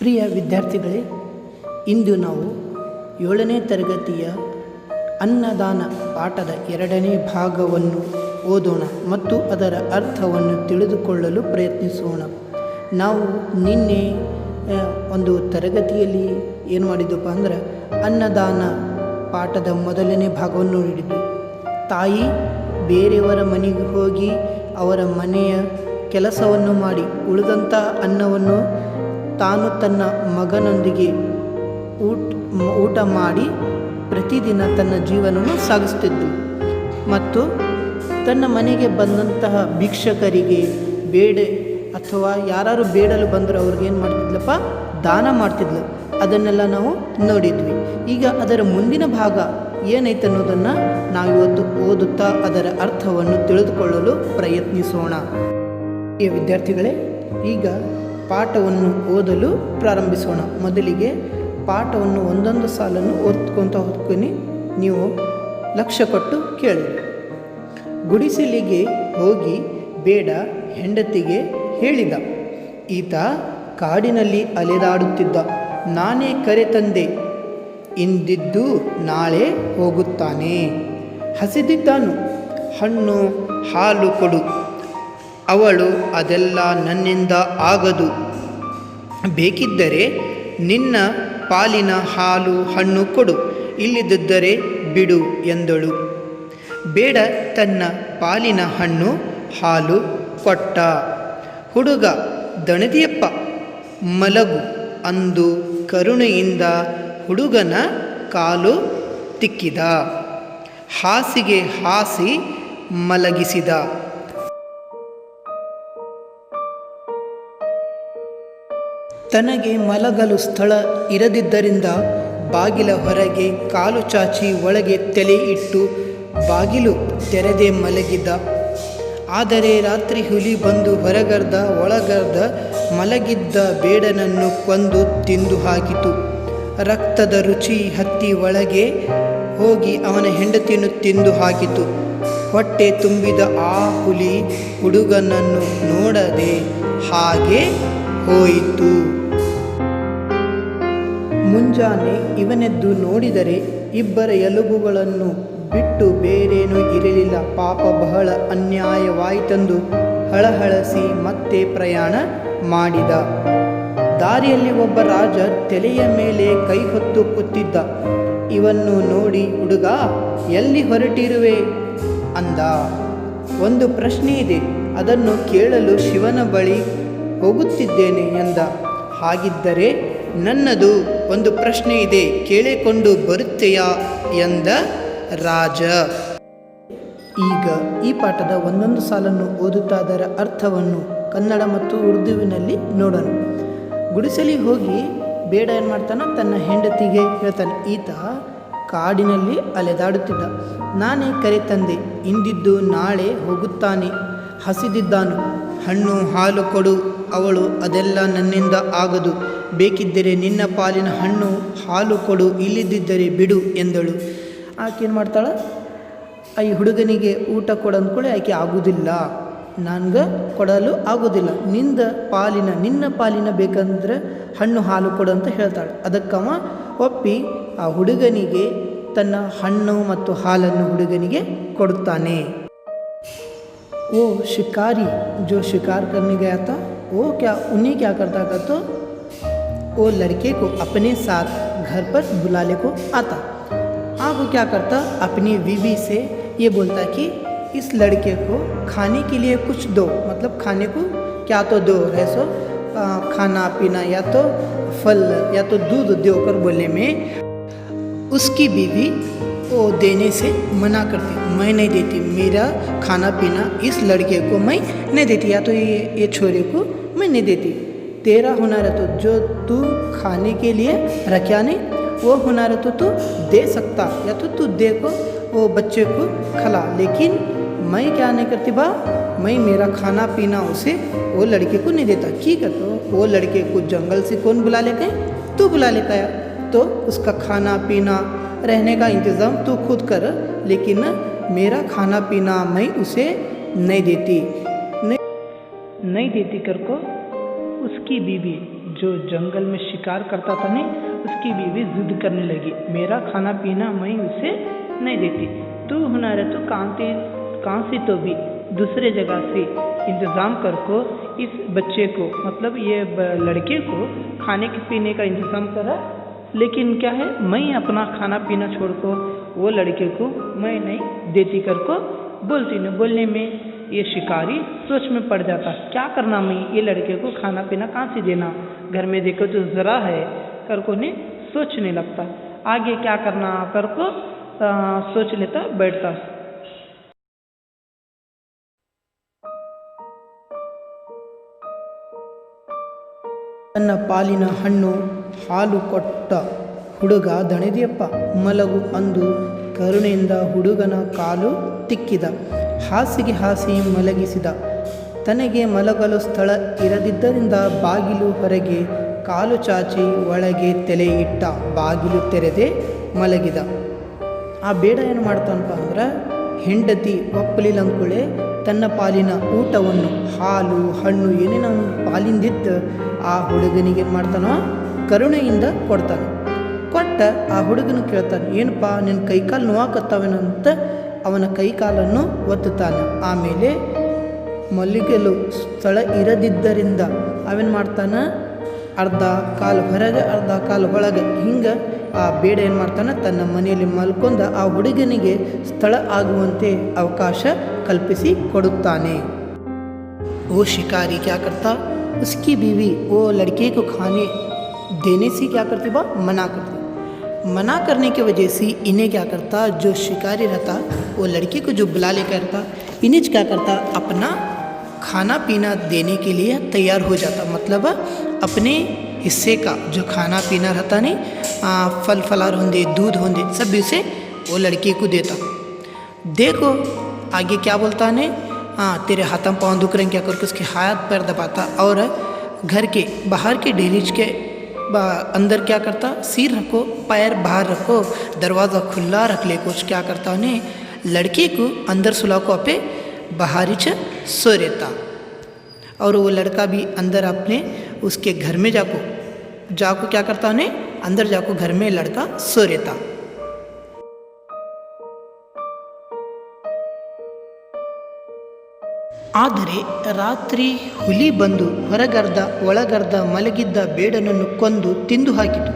ಪ್ರಿಯ ವಿದ್ಯಾರ್ಥಿಗಳೇ, ಇಂದು ನಾವು 7ನೇ ತರಗತಿಯ ಅನ್ನದಾನ ಪಾಠದ 2ನೇ ಭಾಗವನ್ನು ಓದೋಣ ಮತ್ತು ಅದರ ಅರ್ಥವನ್ನು ತಿಳಿದುಕೊಳ್ಳಲು ಪ್ರಯತ್ನಿಸೋಣ. ನಾವು ನಿನ್ನೆ ಒಂದು ತರಗತಿಯಲ್ಲಿ ಏನು ಮಾಡಿದ್ದಪ್ಪ ಅಂದ್ರೆ ಅನ್ನದಾನ ಪಾಠದ ಮೊದಲನೇ ಭಾಗವನ್ನು ನೋಡಿದ್ವಿ. ತಾಯಿ ಬೇರೆಯವರ ಮನೆಗೆ ಹೋಗಿ ಅವರ ಮನೆಯ ಕೆಲಸವನ್ನು ಮಾಡಿ ಉಳಿದಂಥ ಅನ್ನವನ್ನು ತಾನು ತನ್ನ ಮಗನೊಂದಿಗೆ ಊಟ ಮಾಡಿ ಪ್ರತಿದಿನ ತನ್ನ ಜೀವನವನ್ನು ಸಾಗಿಸ್ತಿದ್ದಳು ಮತ್ತು ತನ್ನ ಮನೆಗೆ ಬಂದಂತಹ ಭಿಕ್ಷಕರಿಗೆ ಅಥವಾ ಯಾರು ಬೇಡಲು ಬಂದರೂ ಅವ್ರಿಗೇನು ಮಾಡ್ತಿದ್ಲಪ್ಪ, ದಾನ ಮಾಡ್ತಿದ್ಲು. ಅದನ್ನೆಲ್ಲ ನಾವು ನೋಡಿದ್ವಿ. ಈಗ ಅದರ ಮುಂದಿನ ಭಾಗ ಏನೈತೆ ಅನ್ನೋದನ್ನು ನಾವಿವತ್ತು ಓದುತ್ತಾ ಅದರ ಅರ್ಥವನ್ನು ತಿಳಿದುಕೊಳ್ಳಲು ಪ್ರಯತ್ನಿಸೋಣ. ಈ ವಿದ್ಯಾರ್ಥಿಗಳೇ, ಈಗ ಪಾಠವನ್ನು ಓದಲು ಪ್ರಾರಂಭಿಸೋಣ. ಮೊದಲಿಗೆ ಪಾಠವನ್ನು ಒಂದೊಂದು ಸಾಲನ್ನು ಓದ್ಕೊತೀನಿ, ನೀವು ಲಕ್ಷ್ಯ ಕೊಟ್ಟು ಕೇಳಿ. ಗುಡಿಸಲಿಗೆ ಹೋಗಿ ಬೇಡ ಹೆಂಡತಿಗೆ ಹೇಳಿದ. ಈತ ಕಾಡಿನಲ್ಲಿ ಅಲೆದಾಡುತ್ತಿದ್ದ. ನಾನೇ ಕರೆ ತಂದೆ, ಇಂದಿದ್ದು ನಾಳೆ ಹೋಗುತ್ತಾನೆ. ಹಸಿದಿದ್ದಾನು, ಹಣ್ಣು ಹಾಲು ಕೊಡು. ಅವಳು ಅದೆಲ್ಲ ನನ್ನಿಂದ ಆಗದು, ಬೇಕಿದ್ದರೆ ನಿನ್ನ ಪಾಲಿನ ಹಾಲು ಹಣ್ಣು ಕೊಡು, ಇಲ್ಲದಿದ್ದರೆ ಬಿಡು ಎಂದಳು. ಬೇಡ ತನ್ನ ಪಾಲಿನ ಹಣ್ಣು ಹಾಲು ಕೊಟ್ಟ. ಹುಡುಗ ದಣದಿಯಪ್ಪ ಮಲಗು ಅಂದು ಕರುಣೆಯಿಂದ ಹುಡುಗನ ಕಾಲು ತಿಕ್ಕಿದ. ಹಾಸಿಗೆ ಹಾಸಿ ಮಲಗಿಸಿದ. ತನಗೆ ಮಲಗಲು ಸ್ಥಳ ಇರದಿದ್ದರಿಂದ ಬಾಗಿಲ ಹೊರಗೆ ಕಾಲು ಚಾಚಿ ಒಳಗೆ ತಲೆ ಇಟ್ಟು ಬಾಗಿಲು ತೆರೆದೇ ಮಲಗಿದ್ದ. ಆದರೆ ರಾತ್ರಿ ಹುಲಿ ಬಂದು ಹೊರಗರ್ದ ಒಳಗರ್ದ ಮಲಗಿದ್ದ ಬೇಡನನ್ನು ಕೊಂದು ತಿಂದು ಹಾಕಿತು. ರಕ್ತದ ರುಚಿ ಹತ್ತಿ ಒಳಗೆ ಹೋಗಿ ಅವನ ಹೆಂಡತಿಯನ್ನು ತಿಂದು ಹಾಕಿತು. ಹೊಟ್ಟೆ ತುಂಬಿದ ಆ ಹುಲಿ ಹುಡುಗನನ್ನು ನೋಡದೆ ಹಾಗೆ ಹೋಯಿತು. ಮುಂಜಾನೆ ಇವನೆದ್ದು ನೋಡಿದರೆ ಇಬ್ಬರ ಎಲುಬುಗಳನ್ನು ಬಿಟ್ಟು ಬೇರೇನೂ ಇರಲಿಲ್ಲ. ಪಾಪ ಬಹಳ ಅನ್ಯಾಯವಾಯಿತೆಂದು ಹಳಹಳಿಸಿ ಮತ್ತೆ ಪ್ರಯಾಣ ಮಾಡಿದ. ದಾರಿಯಲ್ಲಿ ಒಬ್ಬ ರಾಜ ತಲೆಯ ಮೇಲೆ ಕೈ ಹೊತ್ತು ಕೂತಿದ್ದ. ಇವನ್ನು ನೋಡಿ ಹುಡುಗ, ಎಲ್ಲಿ ಹೊರಟಿರುವೆ ಅಂದ. ಒಂದು ಪ್ರಶ್ನೆ ಇದೆ, ಅದನ್ನು ಕೇಳಲು ಶಿವನ ಬಳಿ ಹೋಗುತ್ತಿದ್ದೇನೆ ಎಂದ. ಹಾಗಿದ್ದರೆ ನನ್ನದು ಒಂದು ಪ್ರಶ್ನೆ ಇದೆ, ಕೇಳಿಕೊಂಡು ಬರುತ್ತೆಯಾ ಎಂದ ರಾಜ. ಈಗ ಈ ಪಾಠದ ಒಂದೊಂದು ಸಾಲನ್ನು ಓದುತ್ತಾ ಅದರ ಅರ್ಥವನ್ನು ಕನ್ನಡ ಮತ್ತು ಉರ್ದುವಿನಲ್ಲಿ ನೋಡೋಣ. ಗುಡಿಸಲಿಗೆ ಹೋಗಿ ಬೇಡ ಏನು ಮಾಡ್ತಾನೆ, ತನ್ನ ಹೆಂಡತಿಗೆ ಹೇಳ್ತಾನೆ. ಈತ ಕಾಡಿನಲ್ಲಿ ಅಲೆದಾಡುತ್ತಿದ್ದ. ನಾನೇ ಕರೆ ತಂದೆ, ಇಂದಿದ್ದು ನಾಳೆ ಹೋಗುತ್ತಾನೆ. ಹಸಿದಿದ್ದಾನು, ಹಣ್ಣು ಹಾಲು ಕೊಡು. ಅವಳು ಅದೆಲ್ಲ ನನ್ನಿಂದ ಆಗದು, ಬೇಕಿದ್ದರೆ ನಿನ್ನ ಪಾಲಿನ ಹಣ್ಣು ಹಾಲು ಕೊಡು, ಇಲ್ಲದಿದ್ದರೆ ಬಿಡು ಎಂದಳು. ಆಕೆ ಏನು ಮಾಡ್ತಾಳೆ, ಈ ಹುಡುಗನಿಗೆ ಊಟ ಕೊಡು ಅಂದ್ಕೊಳ್ಳಿ. ಆಕೆ ಆಗೋದಿಲ್ಲ, ನನಗೆ ಕೊಡಲು ಆಗೋದಿಲ್ಲ, ನಿನ್ನ ಪಾಲಿನ ಬೇಕಂದ್ರೆ ಹಣ್ಣು ಹಾಲು ಕೊಡು ಅಂತ ಹೇಳ್ತಾಳೆ. ಅದಕ್ಕವ ಒಪ್ಪಿ ಆ ಹುಡುಗನಿಗೆ ತನ್ನ ಹಣ್ಣು ಮತ್ತು ಹಾಲನ್ನು ಹುಡುಗನಿಗೆ ಕೊಡುತ್ತಾನೆ. वो शिकारी जो शिकार करने गया था, उन्हें क्या करता था, तो वो लड़के को अपने साथ घर पर बुलाने को आता. अब वो क्या करता, अपनी बीवी से ये बोलता कि इस लड़के को खाने के लिए कुछ दो, मतलब खाने को क्या तो दो है, सो खाना पीना या तो फल या तो दूध देकर बोलने में उसकी बीवी वो देने से मना करती. मैं नहीं देती, मेरा खाना पीना इस लड़के को मैं नहीं देती, या तो ये छोरे को मैं नहीं देती. तेरा हुनर है तो जो तू खाने के लिए रखा नहीं, वो हुनर है तो तू दे सकता, या तो तू दे को वो बच्चे को खिला. लेकिन मैं क्या नहीं करती बा, मैं मेरा खाना पीना उसे वो लड़के को नहीं देता. ठीक है, तो वो लड़के को जंगल से कौन बुला लेकर, तू बुला लेकर आया, तो उसका खाना पीना रहने का इंतज़ाम तू खुद कर, लेकिन मेरा खाना पीना मैं उसे नहीं देती कर को उसकी बीवी जो जंगल में शिकार करता था नहीं, उसकी बीवी जिद करने लगी, मेरा खाना पीना मैं उसे नहीं देती, तू हुनर है तो कहाँ से तो भी दूसरे जगह से इंतज़ाम कर को इस बच्चे को, मतलब ये लड़के को खाने के पीने का इंतज़ाम करा। लेकिन क्या है, मैं अपना खाना पीना छोड़ को वो लड़के को मैं नहीं देती कर को बोलती न। बोलने में ये शिकारी सोच में पड़ जाता, क्या करना मैं, ये लड़के को खाना पीना कहाँ से देना, घर में देखो तो ज़रा है कर को ने सोचने लगता, आगे क्या करना कर को सोच लेता बैठता। ತನ್ನ ಪಾಲಿನ ಹಣ್ಣು ಹಾಲು ಕೊಟ್ಟ ಹುಡುಗ ದಣಿದಿಯಪ್ಪ ಮಲಗು ಅಂದು ಕರುಣೆಯಿಂದ ಹುಡುಗನ ಕಾಲು ತಿಕ್ಕಿದ, ಹಾಸಿಗೆ ಹಾಸಿ ಮಲಗಿಸಿದ. ತನಗೆ ಮಲಗಲು ಸ್ಥಳ ಇರದಿದ್ದರಿಂದ ಬಾಗಿಲು ಹೊರಗೆ ಕಾಲು ಚಾಚಿ ಒಳಗೆ ತಲೆ ಇಟ್ಟ, ಬಾಗಿಲು ತೆರೆದೇ ಮಲಗಿದ. ಆ ಬೇಡ ಏನು ಮಾಡ್ತಾನಪ್ಪ ಅಂದ್ರೆ, ಹೆಂಡತಿ ಒಪ್ಪಲಿಲ್ಲಂಕುಳೆ ತನ್ನ ಪಾಲಿನ ಊಟವನ್ನು ಹಾಲು ಹಣ್ಣು ಏನೇನು ಪಾಲಿಂದಿತ್ತು ಆ ಹುಡುಗನಿಗೆ ಏನು ಮಾಡ್ತಾನೋ ಕರುಣೆಯಿಂದ ಕೊಡ್ತಾನೆ. ಕೊಟ್ಟ ಆ ಹುಡುಗನ ಕೇಳ್ತಾನೆ, ಏನಪ್ಪ ನಿನ್ನ ಕೈಕಾಲು ನೋವಾಕತ್ತಾವೇನಂತ ಅವನ ಕೈಕಾಲನ್ನು ಒತ್ತುತ್ತಾನೆ. ಆಮೇಲೆ ಮಲಗಲು ಸ್ಥಳ ಇರದಿದ್ದರಿಂದ ಅವೇನು ಮಾಡ್ತಾನೆ, ಅರ್ಧ ಕಾಲು ಹೊರಗೆ ಅರ್ಧ ಕಾಲು ಒಳಗೆ ಹಿಂಗೆ ಆ ಬೇಡ ಏನು ಮಾಡ್ತಾನೆ, ತನ್ನ ಮನೆಯಲ್ಲಿ ಮಲ್ಕೊಂಡು ಆ ಹುಡುಗನಿಗೆ ಸ್ಥಳ ಆಗುವಂತೆ ಅವಕಾಶ ಕಲ್ಪಿಸಿ ಕೊಡುತ್ತಾನೆ. वो शिकारी क्या करता, उसकी बीवी वो लड़के को खाने देने से क्या करती, बा मना करती. मना करने की वजह से इन्हें क्या करता, जो शिकारी रहता वो लड़के को जो बुला ले करता, इन्हें क्या करता, अपना खाना पीना देने के लिए तैयार हो जाता. मतलब अपने हिस्से का जो खाना पीना रहता नहीं, फल फलार होंगे दूध होंगे सब उसे वो लड़के को देता. देखो आगे क्या बोलता है, तेरे हाथों पाँव दुख रहे क्या करके उसके हाथ पैर दबाता और घर के बाहर के डेलीज के अंदर क्या करता, सिर रखो पैर बाहर रखो, दरवाज़ा खुला रख ले. कुछ क्या करता उन्हें लड़के को अंदर सुला को अपे बाहर ही सो रहता. और वो लड़का भी अंदर अपने उसके घर में जाको क्या करता, उन्हें अंदर जाको घर में लड़का सो रहता. ಆದರೆ ರಾತ್ರಿ ಹುಲಿ ಬಂದು ಹೊರಗರ್ಧ ಒಳಗರ್ಧ ಮಲಗಿದ್ದ ಬೇಡನನ್ನು ಕೊಂದು ತಿಂದು ಹಾಕಿತು.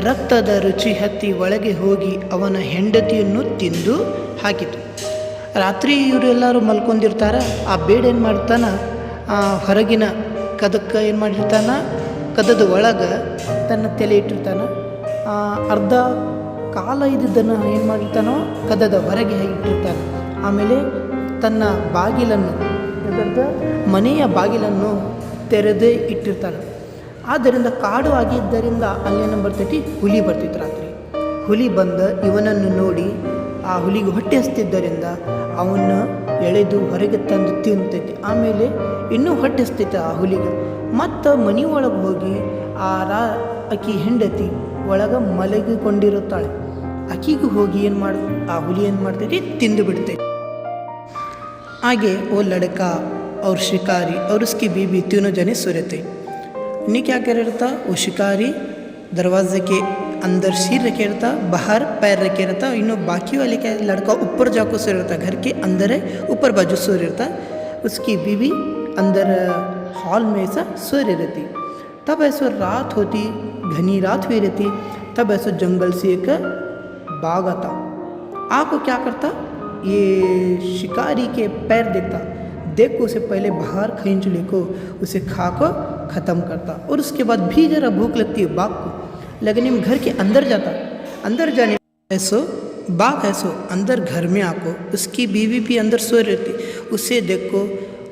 ರಕ್ತದ ರುಚಿ ಹತ್ತಿ ಒಳಗೆ ಹೋಗಿ ಅವನ ಹೆಂಡತಿಯನ್ನು ತಿಂದು ಹಾಕಿತು. ರಾತ್ರಿ ಇವರೆಲ್ಲರೂ ಮಲ್ಕೊಂಡಿರ್ತಾರ, ಆ ಬೇಡ ಏನು ಮಾಡ್ತಾನ, ಹೊರಗಿನ ಕದಕ್ಕೆ ಏನು ಮಾಡಿರ್ತಾನ, ಕದದ ಒಳಗೆ ತನ್ನ ತಲೆ ಇಟ್ಟಿರ್ತಾನೆ. ಅರ್ಧ ಕಾಲ ಇದ್ದನ್ನು ಏನು ಮಾಡಿರ್ತಾನೋ ಕದದ ಹೊರಗೆ ಇಟ್ಟಿರ್ತಾನೆ. ಆಮೇಲೆ ತನ್ನ ಬಾಗಿಲನ್ನು ಮನೆಯ ಬಾಗಿಲನ್ನು ತೆರೆದೇ ಇಟ್ಟಿರ್ತಾನೆ. ಆದ್ದರಿಂದ ಕಾಡು ಆಗಿದ್ದರಿಂದ ಅಲ್ಲೇನು ಬರ್ತೈತಿ, ಹುಲಿ ಬರ್ತಿತ್ತು. ರಾತ್ರಿ ಹುಲಿ ಬಂದ ಇವನನ್ನು ನೋಡಿ ಆ ಹುಲಿಗೆ ಹೊಟ್ಟೆ ಹಸ್ತಿದ್ದರಿಂದ ಅವನ್ನ ಎಳೆದು ಹೊರಗೆ ತಂದು ತಿಂತೈತಿ. ಆಮೇಲೆ ಇನ್ನೂ ಹೊಟ್ಟೆ ಹಸ್ತೈತೆ ಆ ಹುಲಿಗೆ. ಮತ್ತು ಮನೆ ಒಳಗೆ ಹೋಗಿ ಆಕಿ ಹೆಂಡತಿ ಒಳಗೆ ಮಲಗಿಕೊಂಡಿರುತ್ತಾಳೆ. ಆಕಿಗೂ ಹೋಗಿ ಏನು ಆ ಹುಲಿ ಏನು ಮಾಡ್ತೈತಿ, ತಿಂದು ಬಿಡ್ತೈತಿ. आगे वो लड़का और शिकारी और उसकी बीवी तीनों जने सो रहे थे. इन्हें क्या कर रहा था, वो शिकारी दरवाजे के अंदर सिर रखे रहता, बाहर पैर रखे रहता. इन्हों बाकी वाले क्या लड़का ऊपर जाकर सो रहता, घर के अंदर है ऊपर बाजू सो रहता. उसकी बीवी अंदर हॉल में ऐसा सो रहती. तब ऐसा रात होती, घनी रात हुई रहती. तब ऐसा जंगल से एक बाघ आता. आपको क्या करता, ये शिकारी के पैर देखता, देख को उसे पहले बाहर खींच ले को उसे खा को ख़त्म करता. और उसके बाद भी ज़रा भूख लगती है बाघ को, लगने में घर के अंदर जाता. अंदर जाने ऐसो बाघ ऐसो अंदर घर में आको उसकी बीवी भी अंदर सो रहती. उसे देख को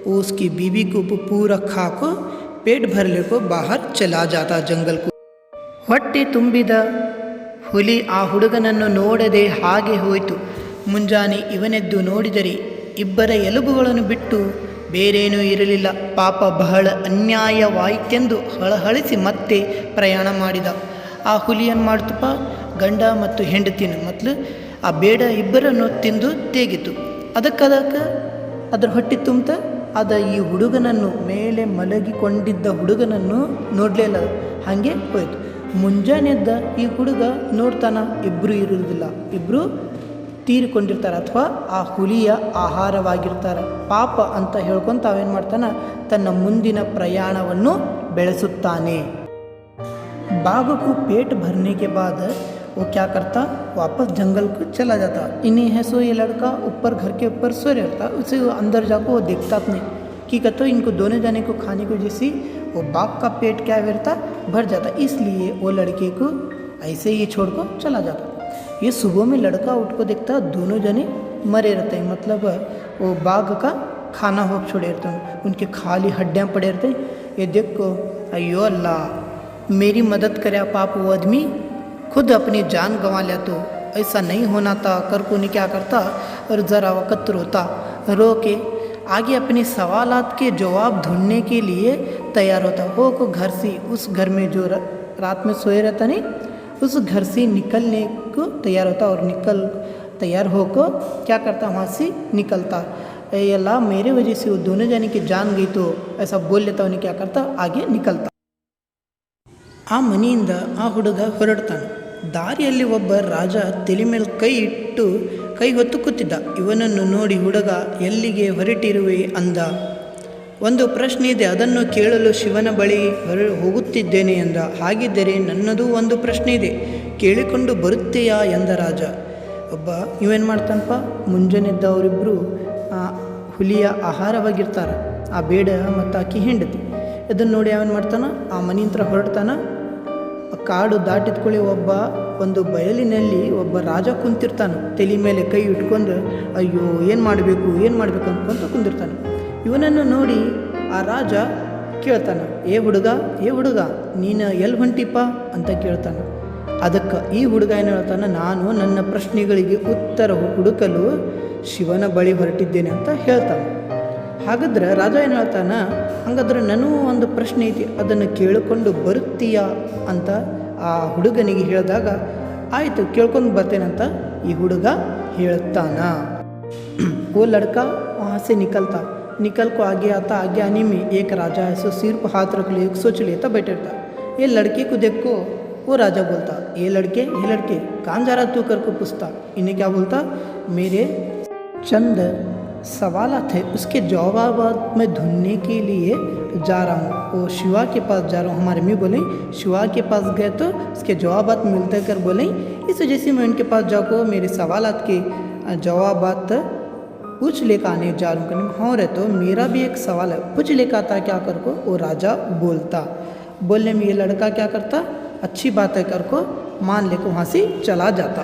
वो उसकी बीवी को पूरा खा को पेट भर ले को बाहर चला जाता जंगल को. ಹೊಟ್ಟೆ ತುಂಬಿದ ಹುಲಿ ಆ ಹುಡುಗನನ್ನು ನೋಡದೆ ಹಾಗೆ ಹೋಯಿತು. ಮುಂಜಾನೆ ಇವನೆದ್ದು ನೋಡಿದರೆ ಇಬ್ಬರ ಎಲುಬುಗಳನ್ನು ಬಿಟ್ಟು ಬೇರೇನೂ ಇರಲಿಲ್ಲ. ಪಾಪ ಬಹಳ ಅನ್ಯಾಯವಾಯಿತೆಂದು ಹಳಹಳಿಸಿ ಮತ್ತೆ ಪ್ರಯಾಣ ಮಾಡಿದ. ಆ ಹುಲಿಯನ್ನು ಮಾಡ್ತಪ್ಪ, ಗಂಡ ಮತ್ತು ಹೆಂಡತಿನ ಮತ್ತು ಆ ಬೇಡ ಇಬ್ಬರನ್ನು ತಿಂದು ತೇಗಿತು. ಅದಕ್ಕೆ ಅದ್ರ ಹೊಟ್ಟೆ ತುಂಬ ಅದ ಈ ಹುಡುಗನನ್ನು ಮೇಲೆ ಮಲಗಿಕೊಂಡಿದ್ದ ಹುಡುಗನನ್ನು ನೋಡಲೇ ಇಲ್ಲ, ಹಾಗೆ ಹೋಯ್ತು. ಮುಂಜಾನೆದ್ದ ಈ ಹುಡುಗ ನೋಡ್ತಾನ, ಇಬ್ಬರು ಇರುವುದಿಲ್ಲ, ಇಬ್ಬರು ತೀರಿಕೊಂಡಿರ್ತಾರೆ ಅಥವಾ ಆ ಹುಲಿಯ ಆಹಾರವಾಗಿರ್ತಾರೆ. ಪಾಪ ಅಂತ ಹೇಳ್ಕೊಂಡು ತಾವೇನು ಮಾಡ್ತಾನೆ, ತನ್ನ ಮುಂದಿನ ಪ್ರಯಾಣವನ್ನು ಬೆಳೆಸುತ್ತಾನೆ. बाघ को पेट भरने के बाद वो क्या करता, वापस जंगल को चला जाता. इन्हीं है सो ये लड़का ऊपर घर के ऊपर सो रहता. उसे अंदर जाकर वो देखता अपने कि कहते इनको दोनों जाने को खाने को जैसी वो बाघ का पेट क्या रहता, भर जाता. इसलिए वो लड़के को ऐसे ही छोड़ को चला जाता. ये सुबह में लड़का उठ को देखता दोनों जने मरे रहते हैं, मतलब वो बाघ का खाना हो छोड़े रहते हैं, उनके खाली हड्डियाँ पड़े रहते हैं. ये देखो अयो अल्लाह मेरी मदद करे पाप, वो आदमी खुद अपनी जान गंवा लिया, तो ऐसा नहीं होना था. कर को नहीं क्या करता और ज़रा वक़्त रोता, रो के आगे अपने सवालात के जवाब ढूंढने के लिए तैयार होता. हो को घर से, उस घर में जो रात में सोए रहता नहीं, उस घर से निकलने को तैयार होता और तैयार होकर क्या करता, वहाँ से निकलता. अल्लाह मेरे वजह से वो दोनों जाने की जान गई, तो ऐसा बोल लेता. उन्हें क्या करता, आगे निकलता. ಆ ಮನೆಯಿಂದ ಆ ಹುಡುಗ ಹೊರಡ್ತಾನೆ. ದಾರಿಯಲ್ಲಿ ಒಬ್ಬ ರಾಜ ತಲೆ ಮೇಲೆ ಕೈ ಇಟ್ಟು ಕೈ ಹೊತ್ತು ಕೂತಿದ್ದ. ಇವನನ್ನು ನೋಡಿ ಹುಡುಗ ಎಲ್ಲಿಗೆ ಹೊರಟಿರುವೆ ಅಂದ. ಒಂದು ಪ್ರಶ್ನೆ ಇದೆ, ಅದನ್ನು ಕೇಳಲು ಶಿವನ ಬಳಿ ಹೋಗುತ್ತಿದ್ದೇನೆ ಎಂದ. ಹಾಗಿದ್ದರೆ ನನ್ನದು ಒಂದು ಪ್ರಶ್ನೆ ಇದೆ, ಕೇಳಿಕೊಂಡು ಬರುತ್ತೆಯಾ ಎಂದ ರಾಜ. ಇವೇನು ಮಾಡ್ತಾನಪ್ಪ, ಮುಂಜಾನೆದ್ದ ಅವರಿಬ್ಬರು ಹುಲಿಯ ಆಹಾರವಾಗಿರ್ತಾರೆ, ಆ ಬೇಡ ಮತ್ತು ಆಕಿ ಹೆಂಡತಿ. ಇದನ್ನು ನೋಡಿ ಅವನು ಮಾಡ್ತಾನೆ, ಆ ಮನೆಯಂತ್ರ ಹೊರಡ್ತಾನೆ. ಕಾಡು ದಾಟಿದ್ಕೊಳ್ಳಿ ಒಂದು ಬಯಲಿನಲ್ಲಿ ಒಬ್ಬ ರಾಜ ಕುಂತಿರ್ತಾನೆ, ತಲೆ ಮೇಲೆ ಕೈ ಇಟ್ಕೊಂಡು ಅಯ್ಯೋ ಏನು ಮಾಡಬೇಕು ಅನ್ಕೊಂತ ಕುಂತಿರ್ತಾನೆ. ಇವನನ್ನು ನೋಡಿ ಆ ರಾಜ ಕೇಳ್ತಾನೆ, ಏ ಹುಡುಗ ನೀನು ಎಲ್ಲಿ ಹೊಂಟಿಪ್ಪ ಅಂತ ಕೇಳ್ತಾನೆ. ಅದಕ್ಕೆ ಈ ಹುಡುಗ ಏನು ಹೇಳ್ತಾನೆ, ನಾನು ನನ್ನ ಪ್ರಶ್ನೆಗಳಿಗೆ ಉತ್ತರ ಹುಡುಕಲು ಶಿವನ ಬಳಿ ಹೊರಟಿದ್ದೇನೆ ಅಂತ ಹೇಳ್ತಾನೆ. ಹಾಗಾದ್ರೆ ರಾಜ ಏನು ಹೇಳ್ತಾನೆ, ಹಾಗಾದ್ರೆ ನನಗೂ ಒಂದು ಪ್ರಶ್ನೆ ಐತಿ, ಅದನ್ನು ಕೇಳಿಕೊಂಡು ಬರುತ್ತೀಯಾ ಅಂತ ಆ ಹುಡುಗನಿಗೆ ಹೇಳಿದಾಗ, ಆಯಿತು ಕೇಳ್ಕೊಂಡು ಬರ್ತೇನಂತ ಈ ಹುಡುಗ ಹೇಳ್ತಾನ. वो लड़का वहाँ से निकल को आगे आने में एक राजा है, सो सिर पर हाथ रख लिए सोच लेता बैठे रहता. ये लड़के को देखो, वो राजा बोलता, ये लड़के कहाँ जा रहा तू कर को पूछता. इन्हें क्या बोलता, मेरे चंद सवालात है, उसके जवाब मैं ढूंढने के लिए जा रहा हूँ. वो शिवा के पास जा रहा हूँ. हमारे मम्मी बोले शिवा के पास गए तो उसके जवाबात मिलते कर बोले, इस वजह से मैं उनके पास जाकर मेरे सवालात के जवाबात पूछ लेकर आने जा रहा हूँ. हाँ रे, तो मेरा भी एक सवाल है, पूछ लेकर आता क्या कर को. वो राजा बोलता. बोलने में ये लड़का क्या करता, अच्छी बात है कर को मान लेकर वहाँ से चला जाता.